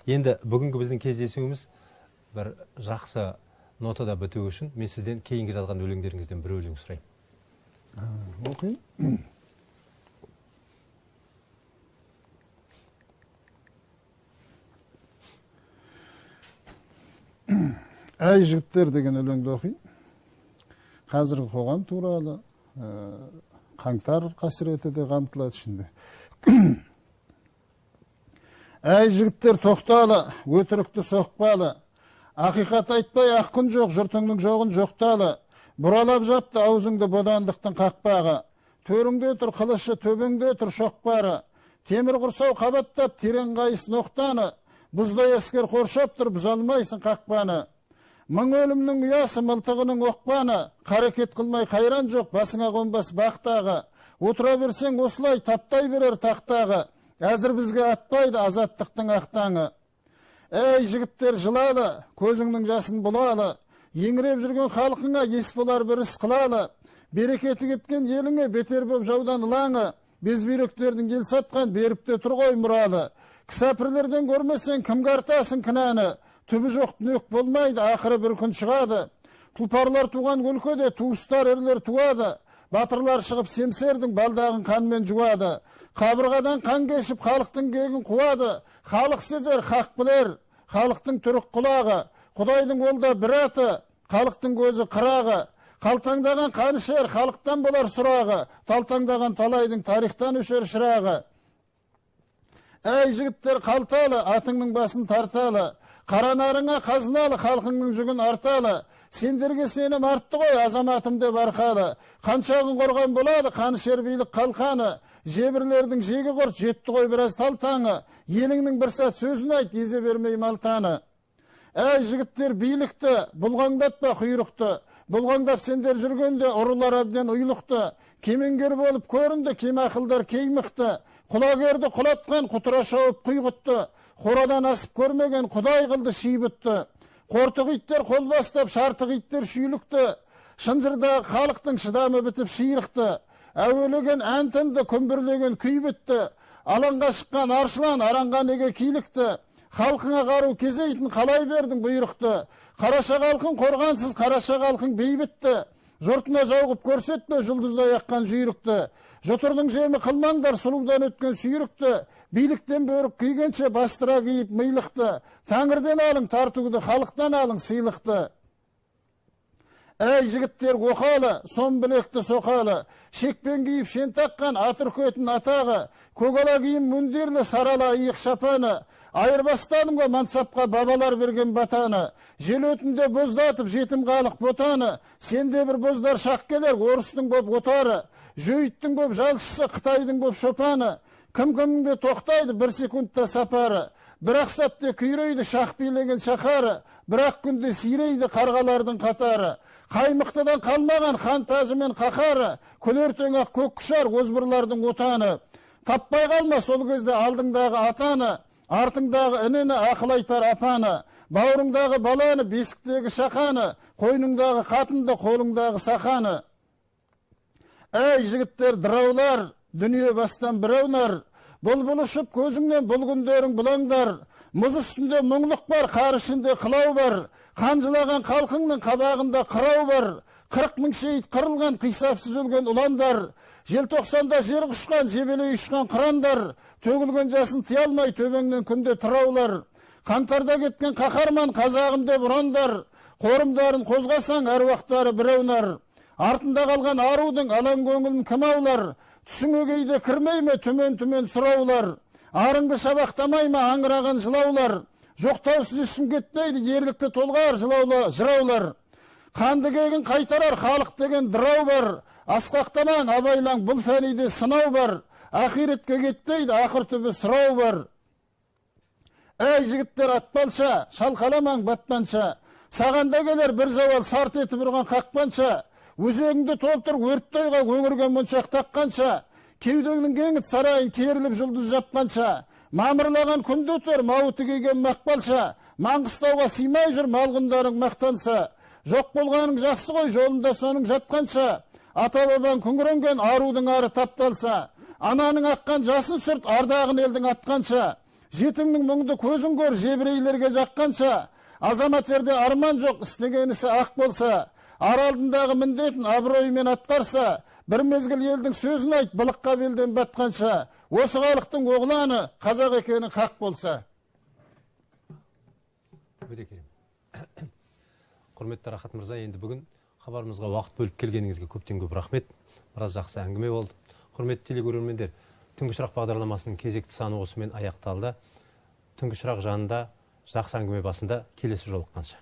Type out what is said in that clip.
Енді бүгінгі біздің кездесуіміз бір жақсы нотада біту үшін мен сізден кейінгі жазған өлеңдеріңізден бір өлең сұраймын. Оқиын. Әй жігіттер деген өлеңді оқиын. Қазіргі қоғам туралы, қаңтар қасіреті де қамтылады ішінде. Әй жігіттер тоқталы, өтірікті соқпалы, ақиқат айтпай ақ күн жоқ, жұртыңның жоғын жоқталы, бұралап жатты аузыңды бодандықтың қақпағы, төріңде тұр қылышы, төбеңде тұр шоқпары, темір құрсау қабаттап терең қайыс ноқтаны, бұздай әскер қоршап тұр, бұза алмайсың қақпаны. Мың өлімнің ұясы, мылтығының оқпаны, қарекет қылмай қайран жоқ, басыңа қонбас бақтағы, отыра берсең осылай таптай берер тақтағы, әзір бізге атпайды азаттықтың ақтаңы. Әй жігіттер жылалы, көзіңнің жасын бұлалы, еңіреп жүрген халқыңа ес болар бір іс қылалы, берекеті кеткен еліңе бетер боп жаудан ұлаңы, безбүйректердің ел сатқан беріпте тұр ғой мұралы, кісәпірлерден көрмесең кімге артасың кінәні, түбі жоқ түнек болмайды, ақыры бір күн шығады. Тұлпарлар туған өлкеде туыстар ерлер туады, батырлар шығып семсердің балдағын қанмен жуады, қабырғадан қан кешіп халықтың кегін қуады, халық сезер, хақ білер, халықтың түрік құлағы, Құдайдың олда бір аты, халықтың көзі қырағы, қалтаңдаған қанышер, халықтан болар сұрағы, талтаңдаған талайдың тарихтан өшер шырағы. Әй жігіттер қалталы, атыңның басын тарталы, қаранарыңа қазыналы, халқыңның жүгін арталы, сендерге сенім артты ғой, азаматым деп арқалы, қаншағын қорған болады, қанышер билік қалқаны, жебірлердің жегі құрт, жетті ғой біраз талтаңы, еліңнің бір сәт сөзін айт, езе бермей малтаны. Әй жігіттер билікті, бұлғаңдатпа құйрықты, бұлғаңдап сендер жүргенде ұрылар әбден ұйлықты, кемеңгер болып көрінді, кем ақылдар кейміқты, құлагерді құлатқан құтыра шауып құйғытты, қорадан асып көрмеген құдай қылды шибітті, қортық иттер қол бастап шартық иттер шүйлікті, шынжырдағы халықтың шыдамы бітіп шиырықты, әуелеген ән тынды, күмбірлеген күй бітті, алаңға шыққан аршылан аранға неге килікті, халқыңа қару кезейтін қалай бердің бұйрықты, қараша халқың қорғансыз, қараша халқың бейбітті, жұртына жауғып көрсетті жұлдыздай аққан жүйрікті, жотырдың жемі қылмаңдар сұлудан өткен сүйрікті, биліктен бөрік күйгенше бастыра киіп милықты, тәңірден алың тартуды, халықтан алың сыйлықты. Әй жігіттер оқалы, сом білекті соқалы, шекпен киіп шен таққан атыркөтін атағы, көгала киім мүндерлі сарала иық шапаны, айырбастадым ғой мансапқа бабалар берген батаны, жел өтінде боздатып жетім қалық ботаны, сенде бір боздар шақ келер, орыстың боп отары, жөйттің боп жалшысы, Қытайдың боп шопаны, кім-кімінде тоқтайды бір секундта сапары, бір-ақ сәтте күйрейді шақ билеген шақары, бір-ақ күнде сирейді қарғалардың қатары, қаймықтыдан қалмаған хан тажы мен қақары, күлертең ақ көк құшар озбырлардың отаны, таппай қалма сол кезде алдыңдағы атаны, артыңдағы інені ақыл айтар апаны, бауырыңдағы баланы, бесіктегі шақаны, қойныңдағы қатынды, қолыңдағы сақаны. Әй жігіттер дыраулар, дүние бастан біреунар, бұлбұл ұшып көзіңнен бұл күндерің бұлаңдар, мұз үстінде мұңлық бар, қар ішінде қылау бар, қанжылаған халқыңның қабағында қырау бар, 40 мың шейіт қырылған, қисапсыз өлген ұландар, желтоқсанда жер құшқан, жебелей ұшқан қырандар, төгілген жасын тия алмай төбеңнен күнде тұраулар, қаңтарда кеткен қаһарман қазағым деп ұрандар, қорымдарын қозғасаң әруақтары біреунар, артында қалған арудың алаң көңілін кім аулар, түсіңе кейде кірмей ме түмен-түмен сұраулар, арыңды шабақтамай ма аңыраған жылаулар, жоқтаусыз ешкім кетпейді ерлікті толғар жыраулар, қанды кегін қайтарар халық деген дырау бар, асқақтамаң абайлаң бұл фәниде сынау бар, ақиретке кетпейді ақыр түбі сұрау бар. Әй жігіттер атпалша, шалқаламаң батпанша, сағанда келер бір зауал сарт етіп ұрған қақпанша, өзегіңді толтыр өрттойға өңірген мұншақ таққанша, кеудеңнің кеңіт сарайын керіліп жұлдыз жапқанша, мамырлаған күнді өтер мауыты киген мақпалша, Маңғыстауға сыймай жүр малғындарың мақтанса, жоқ болғаның жақсы ғой жолында соның жатқанша, ата бабаң күңіренген арудың ары тапталса, ананың аққан жасын сүрт ардағын елдің атқанша, жетімнің мұңды көзін көр, жебірейлерге жаққанша, азамат ерде арман жоқ, істеген ісі ақ болса, ар алдындағы міндетін абыроймен атқарса, бір мезгіл елдің сөзін айт, былыққа белден батқанша, осы халықтың оғланы қазақ екені хақ болса. Өте керемет. Құрметті Рахат мырза, енді бүгін хабарымызға уақыт бөліп келгеніңізге көптен көп рахмет. Біраз жақсы әңгіме болды. Құрметті телекөрермендер, Түнгі шырақ бағдарламасының кезекті саны осымен аяқталды. Түнгі шырақ жанында жақсы әңгіме басында келесі жолыққанша.